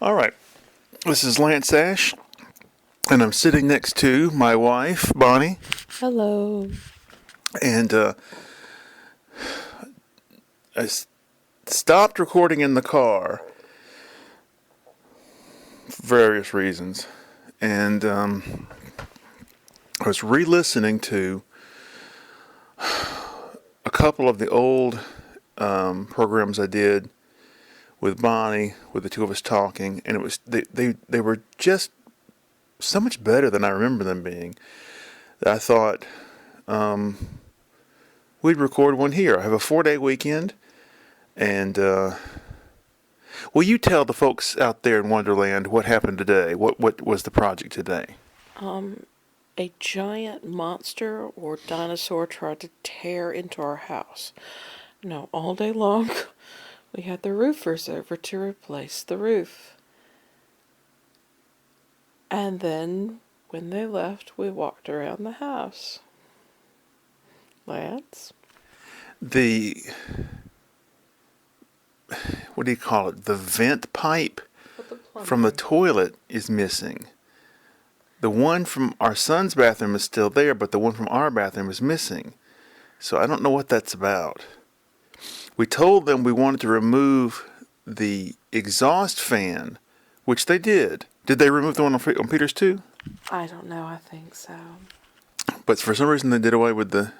All right. This is Lance Ash, and I'm sitting next to my wife, Bonnie. Hello. And stopped recording in the car for various reasons. And I was re listening to a couple of the old programs I did with Bonnie, with the two of us talking, and it was they were just so much better than I remember them being. I thought we'd record one here. I have a 4-day weekend, and will you tell the folks out there in Wonderland what happened today? What was the project today? A giant monster or dinosaur tried to tear into our house. No, all day long we had the roofers over to replace the roof. And then when they left, we walked around the house. Lance? The what do you call it? The vent pipe from the toilet is missing. The one from our son's bathroom is still there, but the one from our bathroom is missing. So I don't know what that's about. We told them we wanted to remove the exhaust fan, which they did. Did they remove the one on Peter's too? I don't know, I think so. But for some reason they did away with the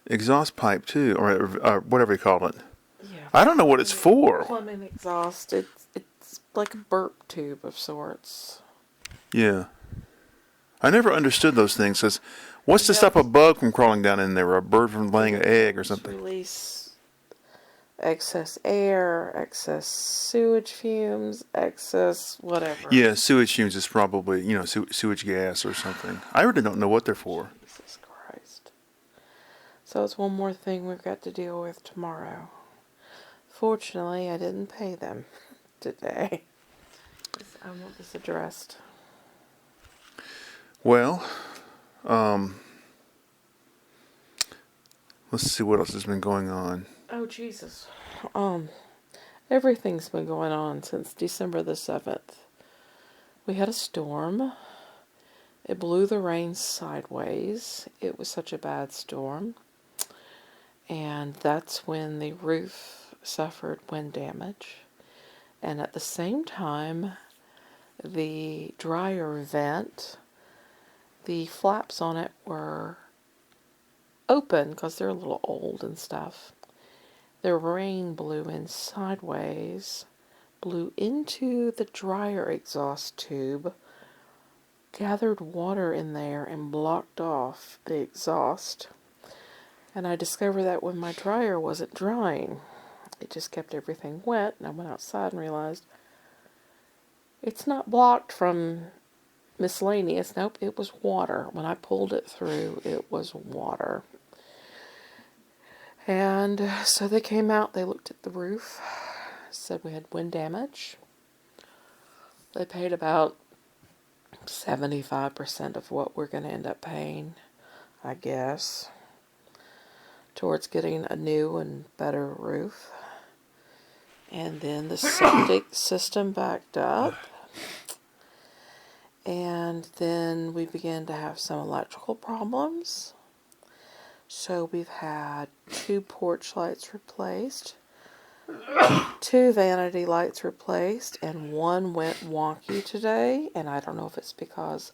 exhaust pipe too, or whatever you call it. Yeah. I don't know what it's for. Plumbing exhaust. It's like a burp tube of sorts. Yeah. I never understood those things. Cause what's to stop a bug from crawling down in there, or a bird from laying an egg or something? Release excess air, excess sewage fumes, excess whatever. Yeah, sewage fumes is probably, sewage gas or something. I really don't know what they're for. Jesus Christ. So it's one more thing we've got to deal with tomorrow. Fortunately, I didn't pay them today. I want this addressed. Well, let's see what else has been going on. Oh, Jesus. Everything's been going on since December the 7th. We had a storm. It blew the rain sideways. It was such a bad storm. And that's when the roof suffered wind damage. And at the same time, the dryer vent, the flaps on it were open because they're a little old and stuff. The rain blew in sideways, blew into the dryer exhaust tube, gathered water in there and blocked off the exhaust. And I discovered that when my dryer wasn't drying, it just kept everything wet, and I went outside and realized it's not blocked from miscellaneous. Nope, it was water. When I pulled it through, it was water. And so they came out, they looked at the roof, said we had wind damage. They paid about 75% of what we're going to end up paying, I guess, towards getting a new and better roof. And then the septic system backed up. And then we began to have some electrical problems. So we've had 2 porch lights replaced, 2 vanity lights replaced, and 1 went wonky today. And I don't know if it's because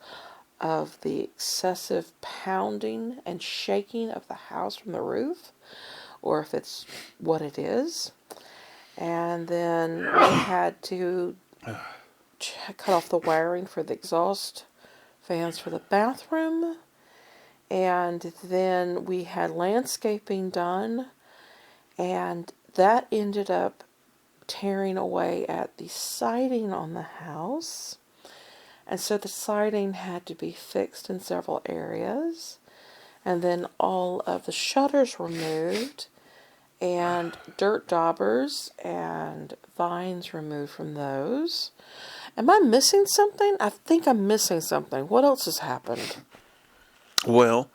of the excessive pounding and shaking of the house from the roof, or if it's what it is. And then we had to cut off the wiring for the exhaust fans for the bathroom. And then we had landscaping done, and that ended up tearing away at the siding on the house. And so the siding had to be fixed in several areas. And then all of the shutters were moved, and dirt daubers and vines removed from those. Am I missing something? I think I'm missing something. What else has happened? Well,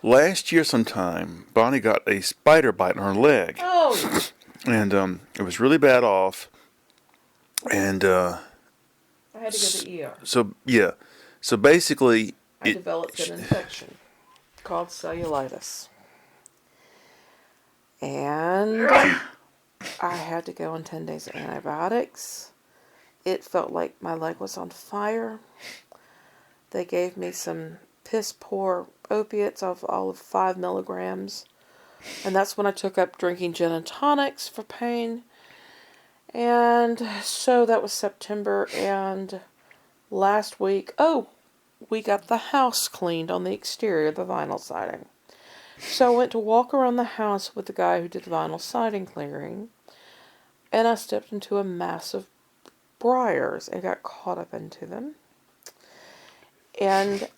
last year sometime, Bonnie got a spider bite on her leg. Oh! And it was really bad off. And I had to go to the ER. so yeah, so basically, I developed an infection called cellulitis. And I had to go on 10 days of antibiotics. It felt like my leg was on fire. They gave me some piss poor opiates of all of 5 milligrams. And that's when I took up drinking gin and tonics for pain. And so that was September. And last week, we got the house cleaned on the exterior, the vinyl siding. So I went to walk around the house with the guy who did vinyl siding clearing. And I stepped into a mass of briars and got caught up into them. And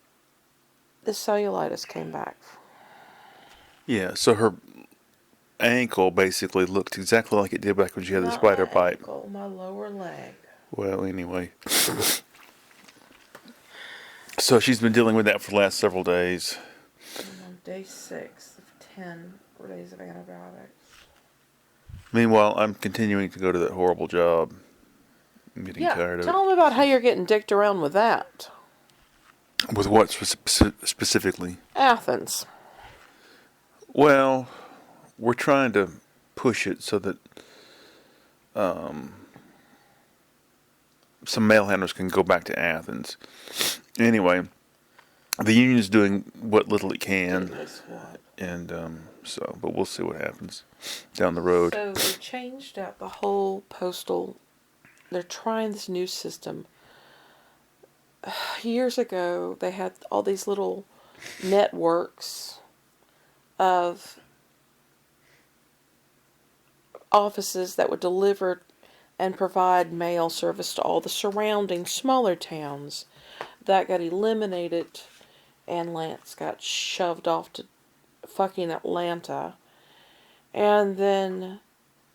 the cellulitis came back. yeah. So her ankle basically looked exactly like it did back when she had the spider my bite. ankle, my lower leg. Well, anyway. So she's been dealing with that for the last several days. I'm on day 6 of 10 days of antibiotics. Meanwhile, I'm continuing to go to that horrible job. I'm getting tired of Tell them about how you're getting dicked around with that. it. With what specifically? Athens. Well, we're trying to push it so that some mail handlers can go back to Athens. Anyway, the union's doing what little it can, Goodness, what? and but we'll see what happens down the road. So they changed out the whole postal. They're trying this new system. Years ago, they had all these little networks of offices that would deliver and provide mail service to all the surrounding smaller towns. That got eliminated, and Lance got shoved off to fucking Atlanta. And then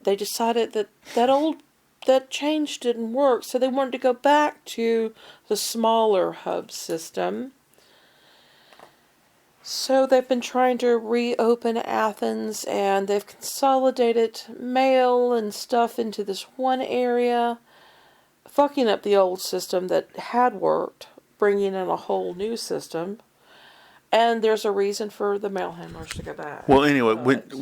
they decided that change didn't work, so they wanted to go back to the smaller hub system. So they've been trying to reopen Athens, and they've consolidated mail and stuff into this one area, fucking up the old system that had worked, bringing in a whole new system. And there's a reason for the mail handlers to go back. Well, anyway, But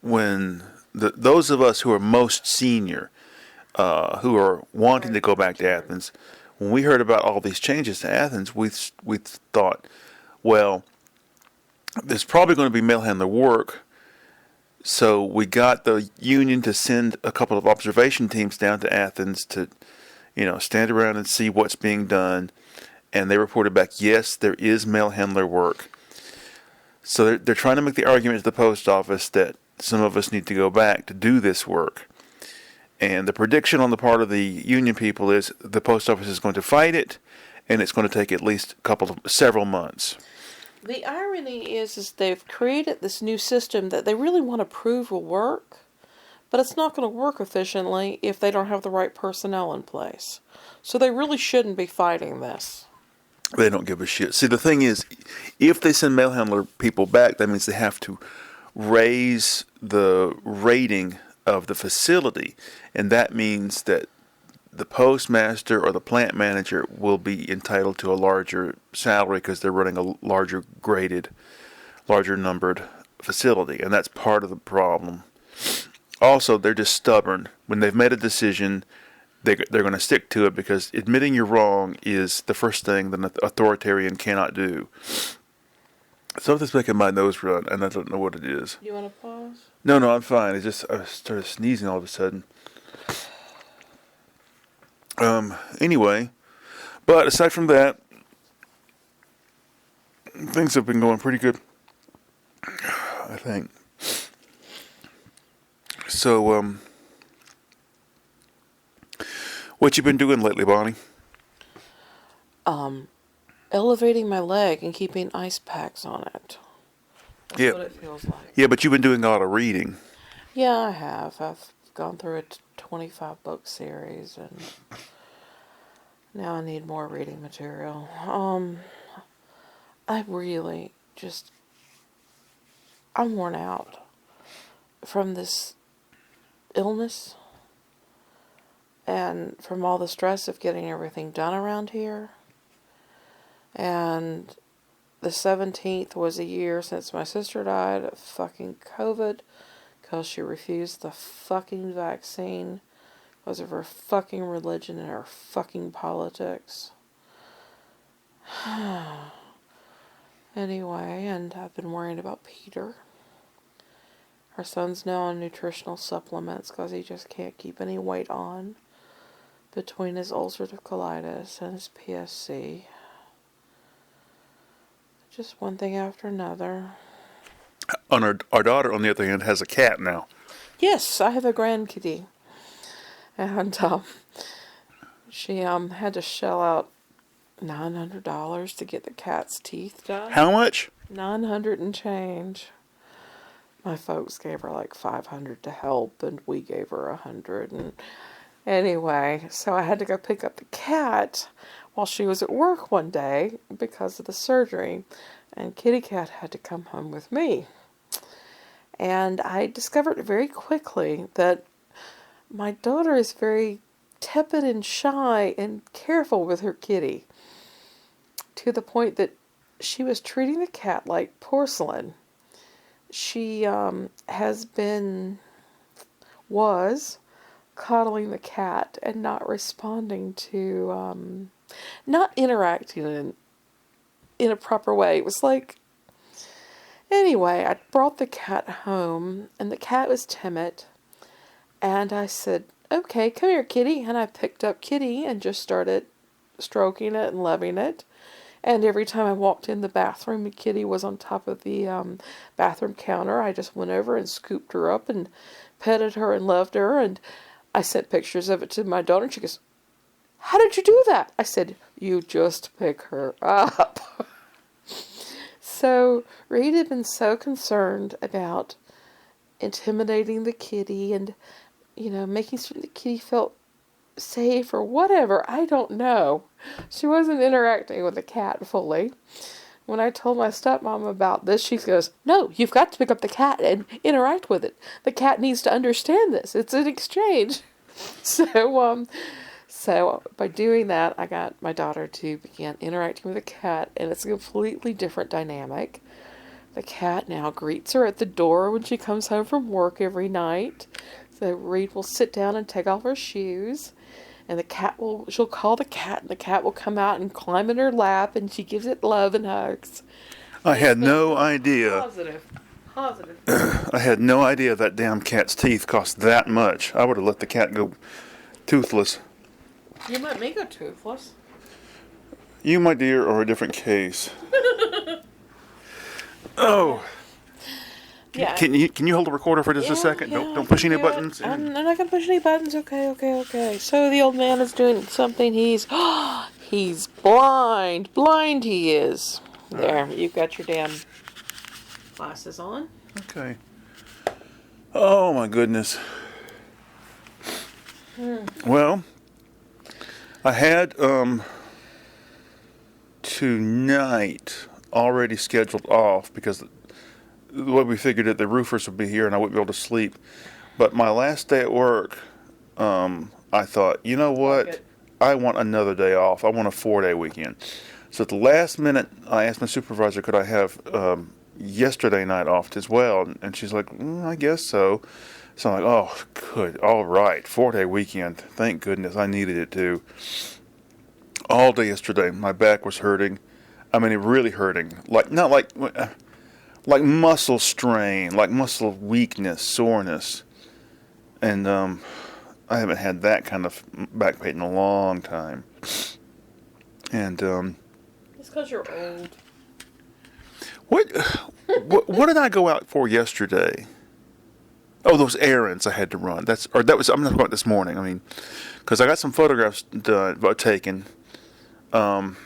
when those of us who are most senior, who are wanting to go back to Athens, when we heard about all these changes to Athens, we thought, well, there's probably going to be mail handler work. So we got the union to send a couple of observation teams down to Athens to, stand around and see what's being done. And they reported back, yes, there is mail handler work. So they're trying to make the argument to the post office that some of us need to go back to do this work. And the prediction on the part of the union people is the post office is going to fight it, and it's going to take at least several months. the irony is they've created this new system that they really want to prove will work, but it's not going to work efficiently if they don't have the right personnel in place. So they really shouldn't be fighting this. They don't give a shit. See, the thing is, if they send mail handler people back, that means they have to raise the rating of the facility, and that means that the postmaster or the plant manager will be entitled to a larger salary because they're running a larger graded, larger numbered facility, and that's part of the problem. Also, they're just stubborn. When they've made a decision, they're going to stick to it because admitting you're wrong is the first thing that an authoritarian cannot do. Something's making my nose run, and I don't know what it is. You want to pause? No, I'm fine. It's just I started sneezing all of a sudden. Anyway, but aside from that, things have been going pretty good, I think. So, what you been doing lately, Bonnie? Elevating my leg and keeping ice packs on it. That's what it feels like. Yeah, but you've been doing a lot of reading. Yeah, I have. I've gone through a 25 book series, and now I need more reading material. I really just, I'm worn out from this illness. and from all the stress of getting everything done around here. And the 17th was a year since my sister died of fucking COVID because she refused the fucking vaccine because of her fucking religion and her fucking politics. Anyway, and I've been worrying about Peter. Our son's now on nutritional supplements because he just can't keep any weight on between his ulcerative colitis and his PSC. Just one thing after another. On our daughter, on the other hand, has a cat now. Yes, I have a grandkitty. And she had to shell out $900 to get the cat's teeth done. How much? 900 and change. My folks gave her like 500 to help, and we gave her 100. And anyway, so I had to go pick up the cat while she was at work one day because of the surgery, and Kitty Cat had to come home with me. And I discovered very quickly that my daughter is very tepid and shy and careful with her kitty, to the point that she was treating the cat like porcelain. She was coddling the cat and not responding to, not interacting in a proper way. It was like, anyway, I brought the cat home, and the cat was timid, and I said, okay, come here, Kitty, and I picked up Kitty and just started stroking it and loving it. And every time I walked in the bathroom and Kitty was on top of the bathroom counter, I just went over and scooped her up and petted her and loved her. And I sent pictures of it to my daughter, and she goes, how did you do that? I said, you just pick her up. So Reed had been so concerned about intimidating the kitty and, making sure the kitty felt safe or whatever. I don't know. She wasn't interacting with the cat fully. When I told my stepmom about this, she goes, no, you've got to pick up the cat and interact with it. The cat needs to understand this. It's an exchange. So by doing that, I got my daughter to begin interacting with the cat, and it's a completely different dynamic. The cat now greets her at the door when she comes home from work every night. So Reed will sit down and take off her shoes, and she'll call the cat, and the cat will come out and climb in her lap, and she gives it love and hugs. I had no idea. Positive. I had no idea that damn cat's teeth cost that much. I would have let the cat go toothless. You let me go toothless. You, my dear, are a different case. Oh. Yeah. Can you hold the recorder for just a second? Yeah, Don't push any buttons. I'm not gonna push any buttons. Okay. So the old man is doing something. He's blind. Blind he is. There, you've got your damn glasses on. Okay. Oh my goodness. Well, I had tonight already scheduled off because the way we figured it, the roofers would be here and I wouldn't be able to sleep. But my last day at work, I thought, you know what? I want another day off. I want a 4-day weekend. So at the last minute, I asked my supervisor, could I have yesterday night off as well? And she's like, I guess so. So I'm like, oh, good. All right. 4-day weekend. Thank goodness. I needed it too. All day yesterday, my back was hurting. I mean, it really hurting. Not like muscle strain, like muscle weakness, soreness. And I haven't had that kind of back pain in a long time. And it's because you're old. What did I go out for yesterday? Oh, those errands I had to run. I'm not talking about this morning. I mean, because I got some photographs taken. I'm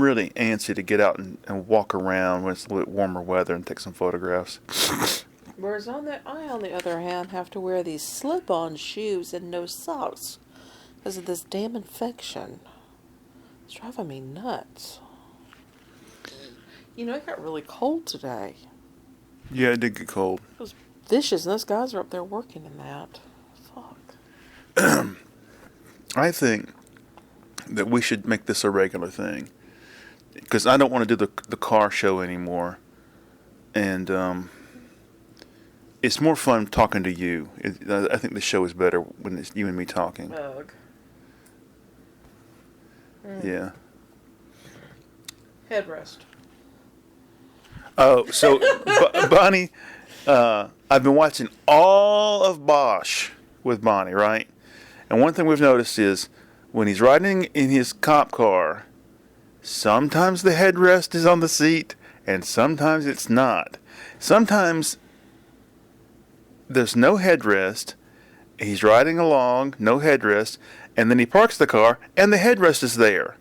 really antsy to get out and walk around when it's a little bit warmer weather and take some photographs. Whereas I, on the other hand, have to wear these slip-on shoes and no socks because of this damn infection. It's driving me nuts. It got really cold today. Yeah, it did get cold. It was vicious, and those guys are up there working in that. fuck? I think that we should make this a regular thing. Because I don't want to do the car show anymore. And it's more fun talking to you. I think the show is better when it's you and me talking. Ugh. Yeah. Headrest. Oh, so Bonnie, I've been watching all of Bosch with Bonnie, right? And one thing we've noticed is when he's riding in his cop car, sometimes the headrest is on the seat and sometimes it's not. Sometimes there's no headrest, he's riding along, no headrest, and then he parks the car and the headrest is there.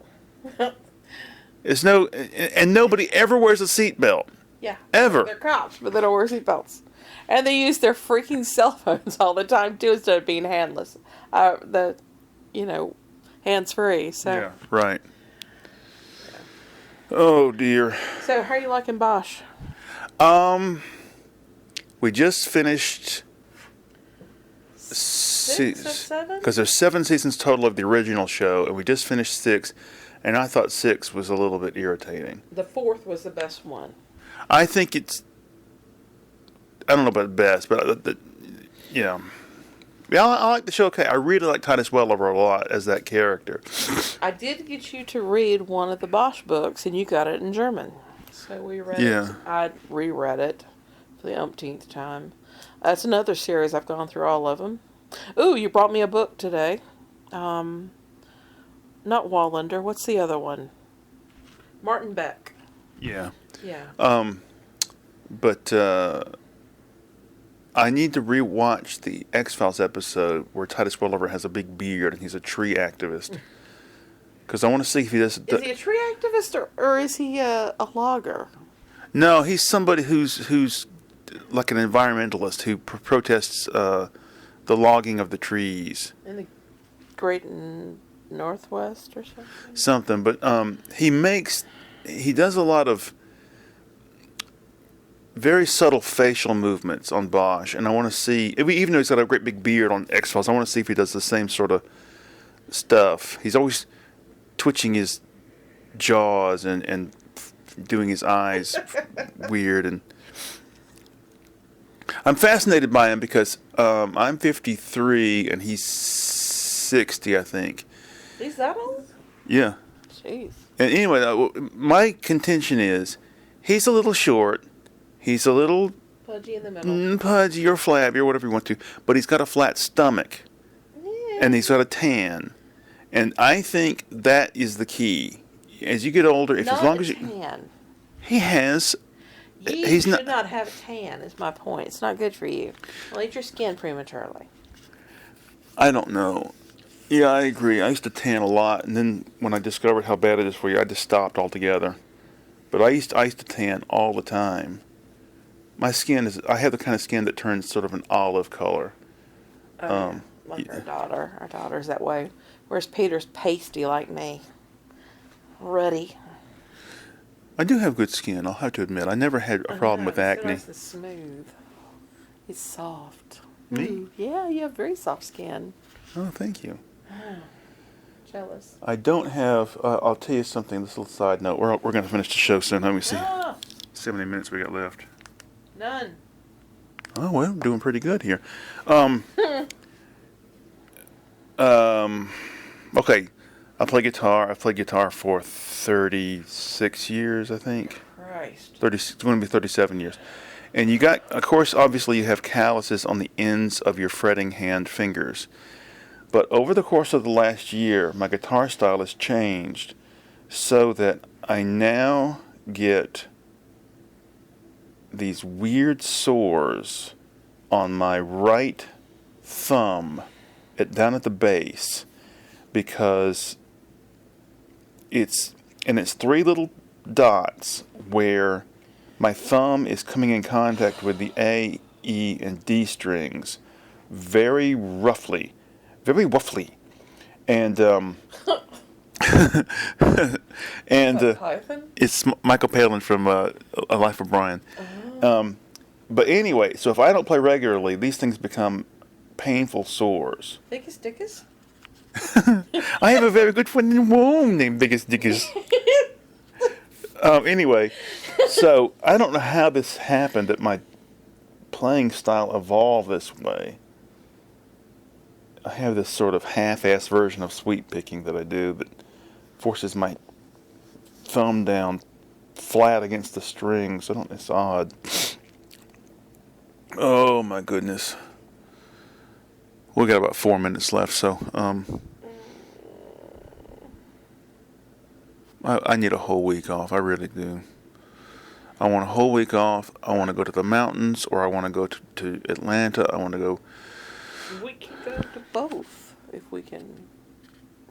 It's no, and nobody ever wears a seatbelt. Yeah. Ever. They're cops, but they don't wear seatbelts. And they use their freaking cell phones all the time, too, instead of being handless. Hands-free, so. Yeah, right. Oh, dear. So, how are you liking Bosch? We just finished 6 or 7? because there's 7 seasons total of the original show, and we just finished 6, and I thought 6 was a little bit irritating. The 4th was the best one. I think it's, I don't know about best, but yeah, I like the show. Okay, I really like Titus Welliver a lot as that character. I did get you to read one of the Bosch books, and you got it in German. So we read Yeah. it. I reread it for the umpteenth time. That's another series. I've gone through all of them. Ooh, you brought me a book today. Not Wallander. What's the other one? Martin Beck. Yeah. Yeah. But I need to rewatch the X-Files episode where Titus Welliver has a big beard and he's a tree activist. Because I want to see if he does. Is he a tree activist or is he a logger? No, he's somebody who's like an environmentalist who protests the logging of the trees. In the Great Northwest or something? Something, but he does a lot of very subtle facial movements on Bosch, and I want to see, even though he's got a great big beard on X-Files, I want to see if he does the same sort of stuff. He's always twitching his jaws and doing his eyes weird, and I'm fascinated by him because I'm 53 and he's 60, I think. He's that old? Yeah. Jeez. And anyway, my contention is he's a little short. He's a little Pudgy in the middle. pudgy or flabby or whatever you want to, but he's got a flat stomach. Yeah. And he's got a tan. And I think that is the key. As you get older, if Not as long a as you tan. he has You he's should not not have a tan, is my point. It's not good for you. It'll eat your skin prematurely. I don't know. Yeah, I agree. I used to tan a lot, and then when I discovered how bad it is for you, I just stopped altogether. But I used to tan all the time. My skin I have the kind of skin that turns sort of an olive color. Like our daughter. Our daughter's that way. Whereas Peter's pasty like me. Ruddy. I do have good skin, I'll have to admit. I never had a problem with acne. It's smooth. It's soft. Me? Ooh, yeah, you have very soft skin. Oh, thank you. Jealous. I don't have. I'll tell you something. This little side note. We're going to finish the show soon. Let me see. Ah, 70 minutes we got left. none. Oh well, I'm doing pretty good here. Okay. I play guitar. I've played guitar for 36 years, I think. Christ. 30. It's going to be 37 years. And you got, of course, obviously you have calluses on the ends of your fretting hand fingers. But over the course of the last year, my guitar style has changed so that I now get these weird sores on my right thumb down at the base because it's 3 little dots where my thumb is coming in contact with the A, E, and D strings very roughly. Very roughly. And Python? it's Michael Palin from A Life of Brian. But anyway, so if I don't play regularly, these things become painful sores. Biggest Dickus? I have a very good friend in the womb named Biggest Dickus. Anyway, so I don't know how this happened that my playing style evolved this way. I have this sort of half-assed version of sweep picking that I do that forces my thumb down flat against the strings. It's odd. Oh my goodness. We got about 4 minutes left, so I need a whole week off. I really do. I want a whole week off. I want to go to the mountains, or I want to go to Atlanta. I want to go. We can go to both if we can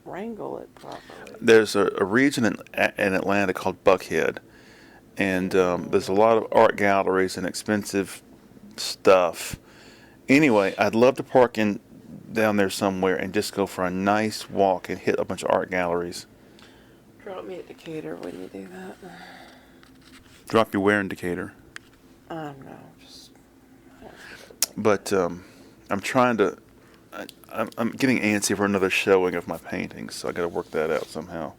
wrangle it properly. There's a region in Atlanta called Buckhead, and there's a lot of art galleries and expensive stuff. Anyway, I'd love to park down there somewhere and just go for a nice walk and hit a bunch of art galleries. Drop me a Decatur when you do that. Drop your wear indicator. No, just. But I'm trying to. I'm getting antsy for another showing of my paintings, so I got to work that out somehow.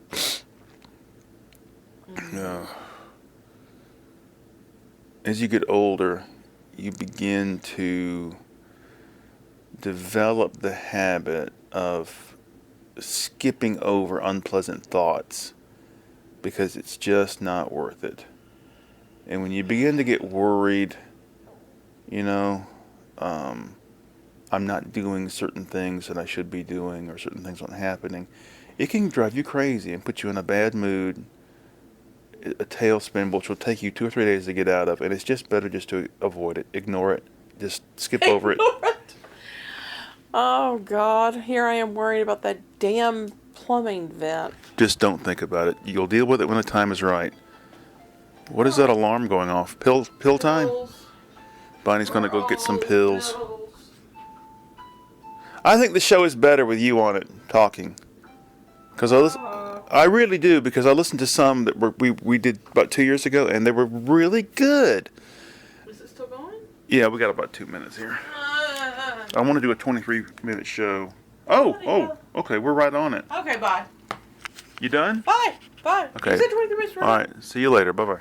As you get older, you begin to develop the habit of skipping over unpleasant thoughts because it's just not worth it. And when you begin to get worried, I'm not doing certain things that I should be doing, or certain things aren't happening, it can drive you crazy and put you in a bad mood, a tailspin, which will take you 2 or 3 days to get out of. And it's just better just to avoid it, ignore it, just skip over it. Oh, God. Here I am worried about that damn plumbing vent. Just don't think about it. You'll deal with it when the time is right. What is that alarm going off? Pill time? Bonnie's going to go get some pills. I think the show is better with you on it, talking. Because I really do, because I listened to some that we did about 2 years ago, and they were really good. Is it still going? Yeah, we got about 2 minutes here. I want to do a 23-minute show. Oh, okay, we're right on it. Okay, bye. You done? Bye. Okay. You said 23 minutes, right? All right, see you later. Bye-bye.